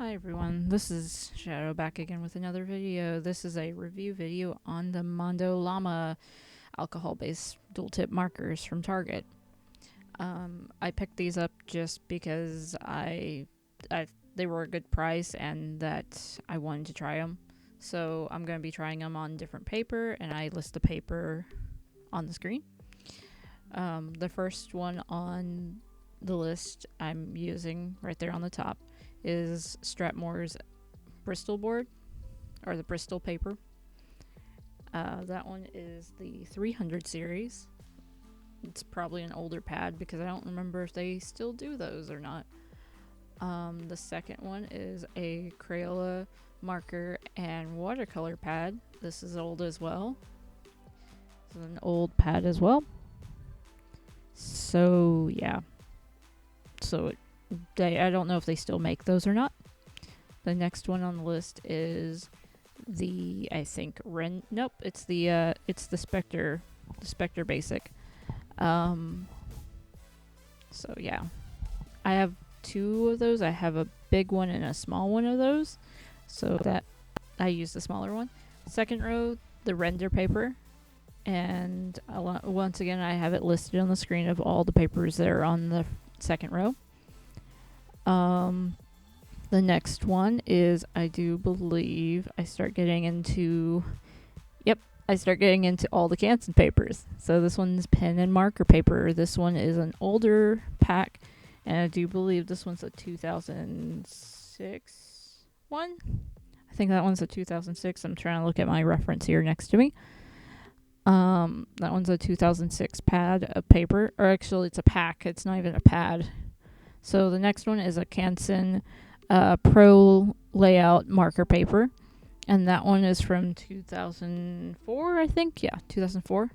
Hi everyone, this is Shadow back again with another video. This is a review video on the Mondo Llama alcohol-based dual-tip markers from Target. I picked these up just because they were a good price and that I wanted to try them. So I'm going to be trying them on different paper, and I list the paper on the screen. The first one on the list I'm using right there on the top is Strathmore's Bristol board, or the Bristol paper. That one is the 300 series. It's probably an older pad because I don't remember if they still do those or not. The second one is a Crayola marker and watercolor pad. This is old as well. This is an old pad as well. So yeah. I don't know if they still make those or not. The next one on the list is the, I think, it's the Spectre Basic. So yeah, I have two of those. I have a big one and a small one of those, so that I use the smaller one. Second row, the render paper, and once again I have it listed on the screen of all the papers that are on the second row. The next one is, I do believe I start getting into all the Canson papers. So this one's pen and marker paper. This one is an older pack, and I do believe this one's a 2006 one. I think that one's a 2006. I'm trying to look at my reference here next to me. That one's a 2006 pad of paper, or actually it's a pack. It's not even a pad. So the next one is a Canson Pro Layout marker paper, and that one is from 2004, I think. Yeah, 2004.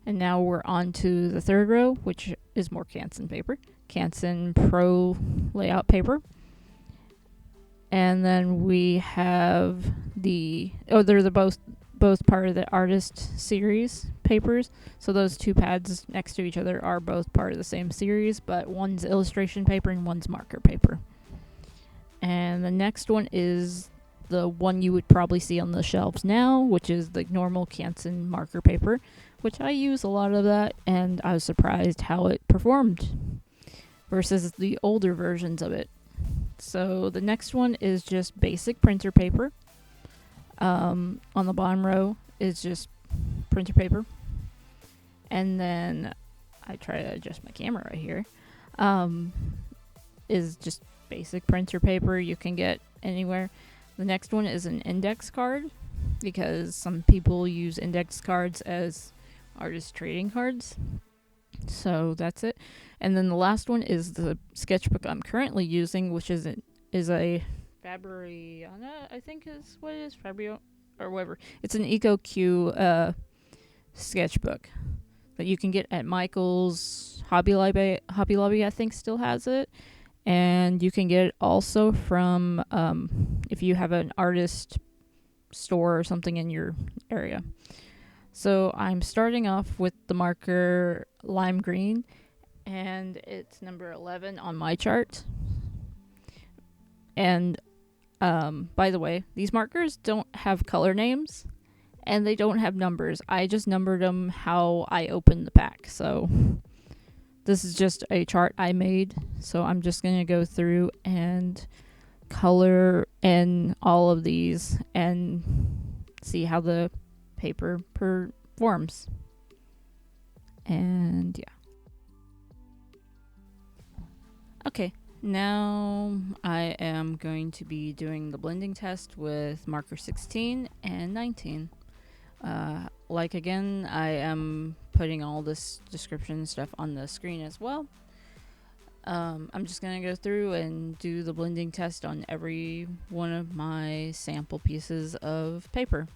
And now we're on to the third row, which is more Canson paper. Canson Pro Layout paper. And then we have they're both part of the Artist series papers. So those two pads next to each other are both part of the same series, but one's illustration paper and one's marker paper. And the next one is the one you would probably see on the shelves now, which is the normal Canson marker paper, which I use a lot of that, and I was surprised how it performed versus the older versions of it. So the next one is just basic printer paper. On the bottom row is just printer paper. And then I try to adjust my camera right here. Is just basic printer paper you can get anywhere. The next one is an index card, because some people use index cards as artist trading cards. So that's it. And then the last one is the sketchbook I'm currently using, which is a Fabriana, I think is what it is, Fabio or whatever. It's an EcoQ sketchbook that you can get at Michael's, Hobby Lobby, I think, still has it. And you can get it also from if you have an artist store or something in your area. So I'm starting off with the marker lime green, and it's number 11 on my chart. And by the way, these markers don't have color names, and they don't have numbers. I just numbered them how I opened the pack. So this is just a chart I made. So I'm just going to go through and color in all of these and see how the paper performs. And yeah. Okay. Now I am going to be doing the blending test with marker 16 and 19. Again, I am putting all this description stuff on the screen as well. I'm just going to go through and do the blending test on every one of my sample pieces of paper.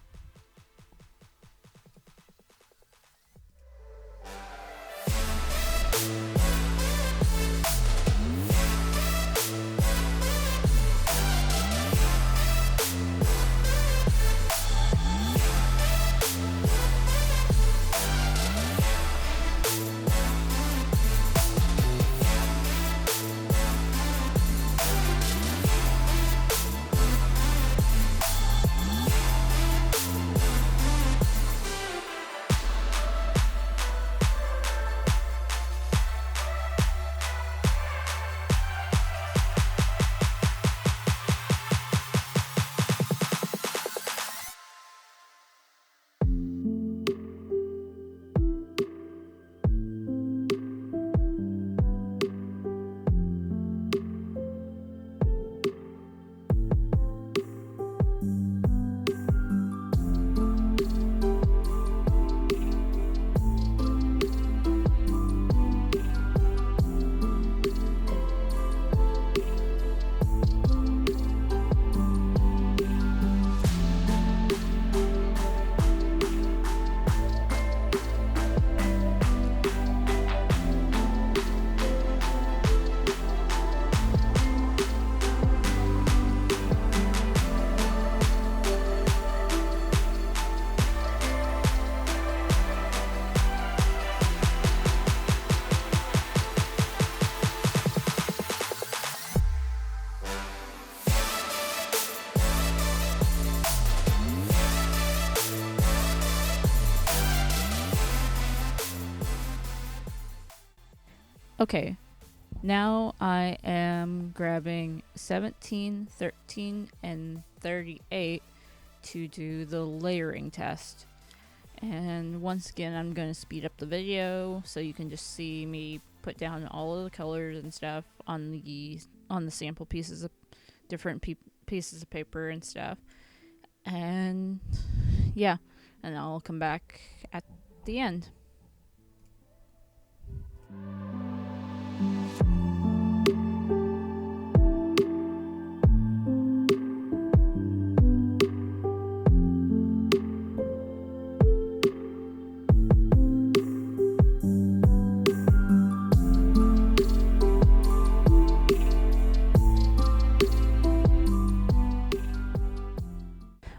Okay, now I am grabbing 17, 13, and 38 to do the layering test. And once again, I'm going to speed up the video so you can just see me put down all of the colors and stuff on the sample pieces of different pieces of paper and stuff. And yeah, and I'll come back at the end.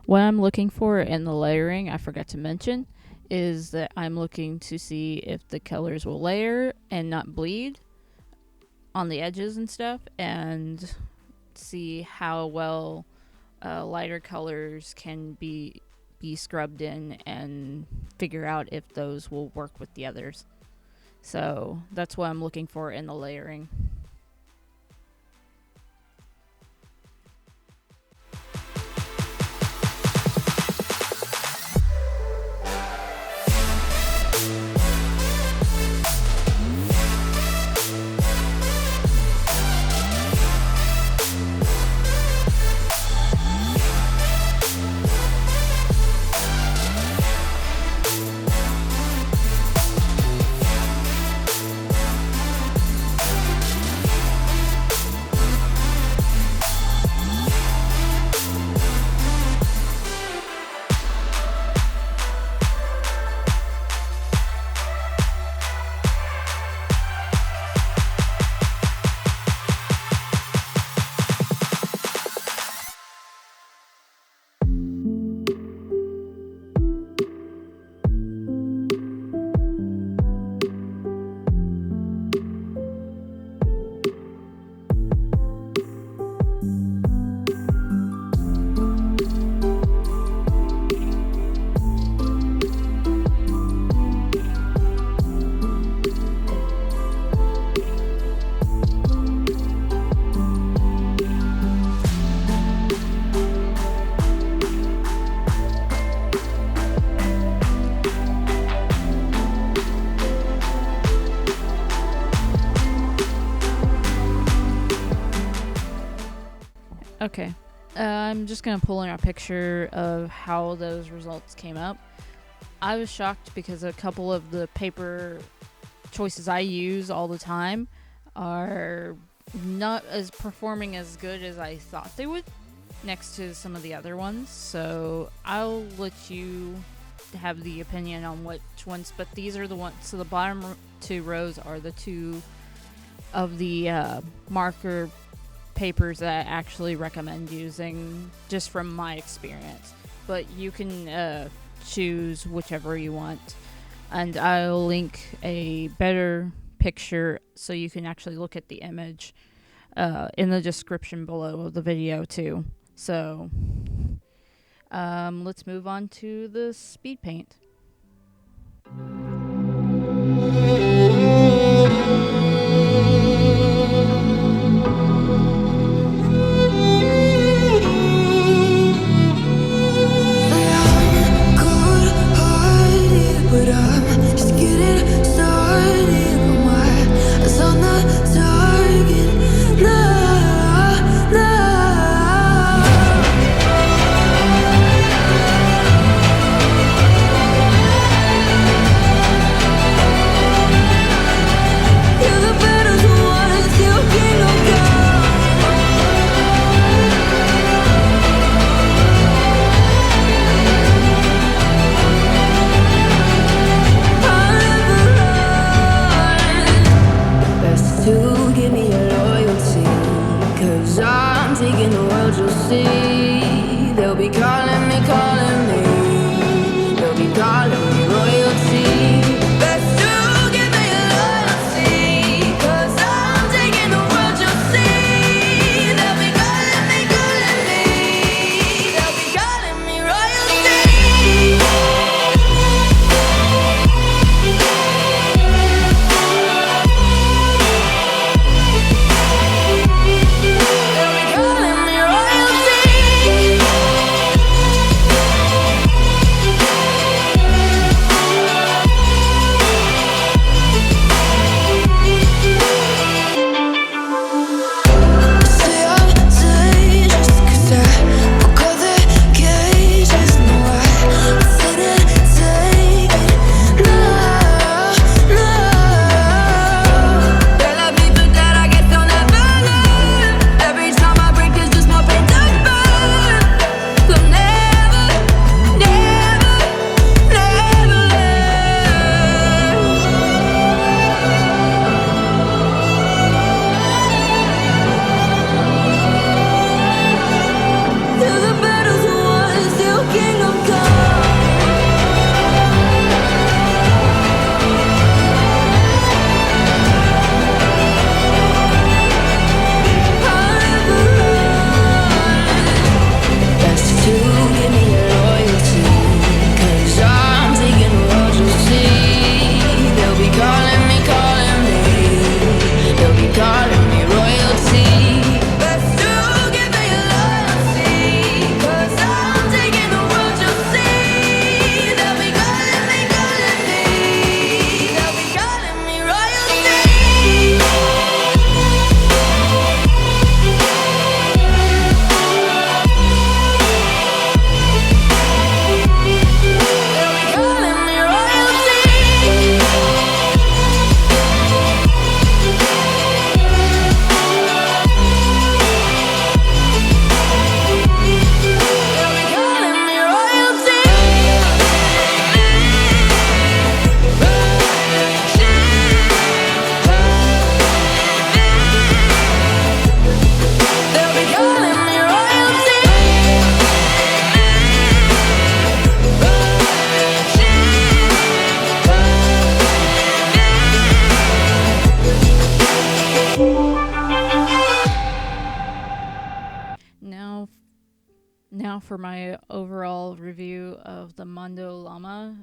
What I'm looking for in the layering, I forgot to mention, is that I'm looking to see if the colors will layer and not bleed on the edges and stuff, and see how well lighter colors can be scrubbed in, and figure out if those will work with the others. So that's what I'm looking for in the layering. Okay, I'm just going to pull in a picture of how those results came up. I was shocked because a couple of the paper choices I use all the time are not as performing as good as I thought they would next to some of the other ones. So I'll let you have the opinion on which ones, but these are the ones. So the bottom two rows are the two of the marker papers that I actually recommend using, just from my experience. But you can choose whichever you want, and I'll link a better picture so you can actually look at the image in the description below of the video too. So let's move on to the SpeedPaint. Now for my overall review of the Mondo Llama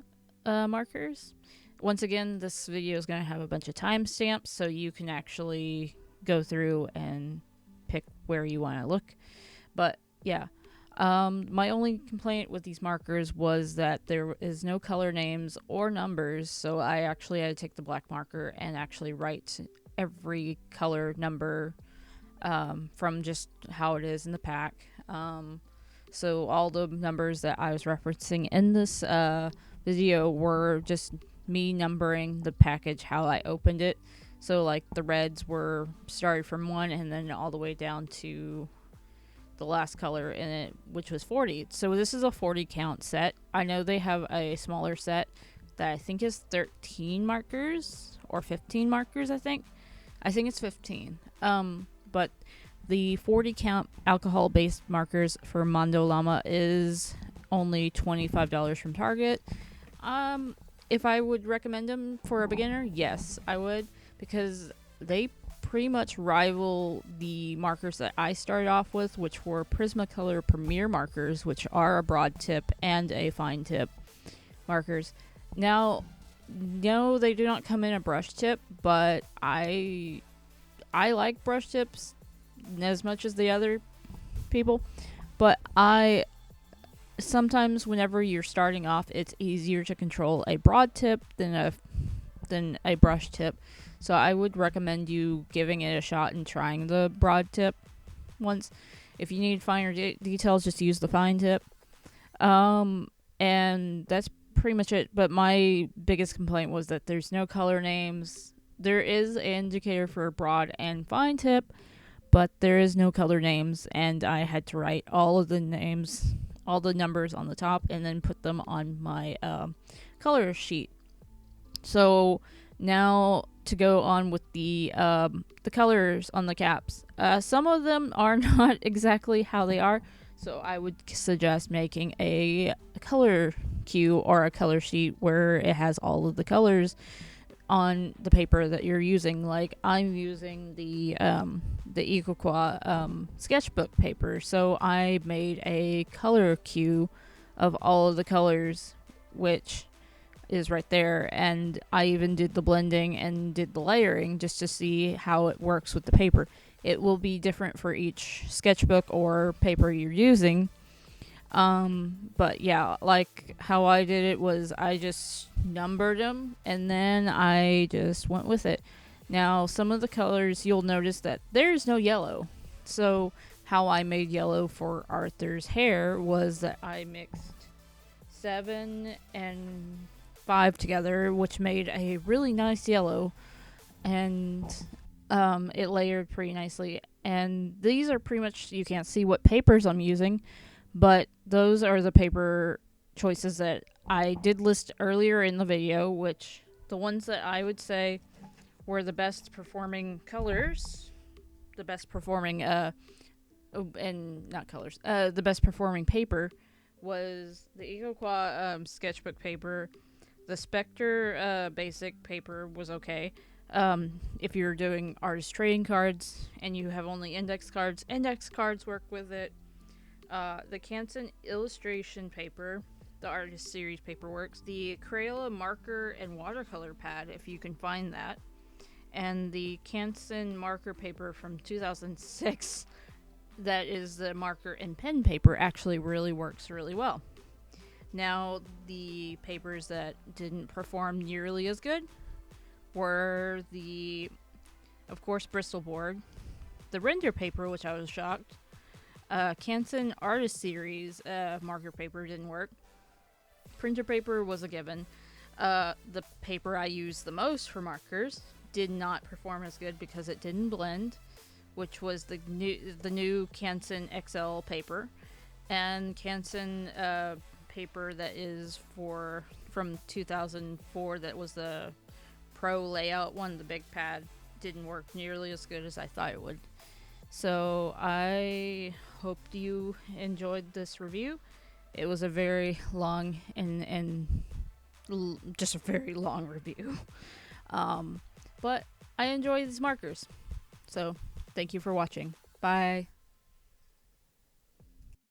markers. Once again, this video is going to have a bunch of timestamps so you can actually go through and pick where you want to look. But yeah, my only complaint with these markers was that there is no color names or numbers, so I actually had to take the black marker and actually write every color number from just how it is in the pack. So all the numbers that I was referencing in this video were just me numbering the package how I opened it. So like the reds were started from 1 and then all the way down to the last color in it, which was 40. So this is a 40 count set. I know they have a smaller set that I think is 13 markers or 15 markers. I think it's 15. But the 40 count alcohol based markers for Mondo Llama is only $25 from Target. If I would recommend them for a beginner, yes, I would, because they pretty much rival the markers that I started off with, which were Prismacolor Premier markers, which are a broad tip and a fine tip markers. Now, no, they do not come in a brush tip, but I like brush tips as much as the other people, but sometimes whenever you're starting off, it's easier to control a broad tip than a brush tip. So I would recommend you giving it a shot and trying the broad tip once. If you need finer details, just use the fine tip. And that's pretty much it. But my biggest complaint was that there's no color names. There is an indicator for broad and fine tip, but there is no color names, and I had to write all of the names, all the numbers on the top, and then put them on my color sheet. So now to go on with the colors on the caps. Some of them are not exactly how they are, so I would suggest making a color cue or a color sheet where it has all of the colors on the paper that you're using. Like I'm using the Ecoqua sketchbook paper, so I made a color cue of all of the colors, which is right there, and I even did the blending and did the layering just to see how it works with the paper. It will be different for each sketchbook or paper you're using. But yeah, like how I did it was I just numbered them and then I just went with it. Now, some of the colors, you'll notice that there's no yellow. So how I made yellow for Arthur's hair was that I mixed 7 and 5 together, which made a really nice yellow, and it layered pretty nicely. And these are pretty much, you can't see what papers I'm using, but those are the paper choices that I did list earlier in the video, which the ones that I would say were the best performing colors, the best performing the best performing paper was the Ecoqua sketchbook paper. The Spectre basic paper was okay. If you're doing artist trading cards and you have only index cards work with it. The Canson illustration paper, the artist series paper works. The Crayola marker and watercolor pad, if you can find that. And the Canson marker paper from 2006, that is the marker and pen paper, actually really works really well. Now, the papers that didn't perform nearly as good were of course, Bristol board, the render paper, which I was shocked. Canson artist series marker paper didn't work. Printer paper was a given. The paper I used the most for markers did not perform as good because it didn't blend, which was the new Canson XL paper, and Canson paper that is from 2004, that was the pro layout one, the big pad, didn't work nearly as good as I thought it would. So I hope you enjoyed this review. It was a very long and just a very long review. But I enjoy these markers. So thank you for watching. Bye.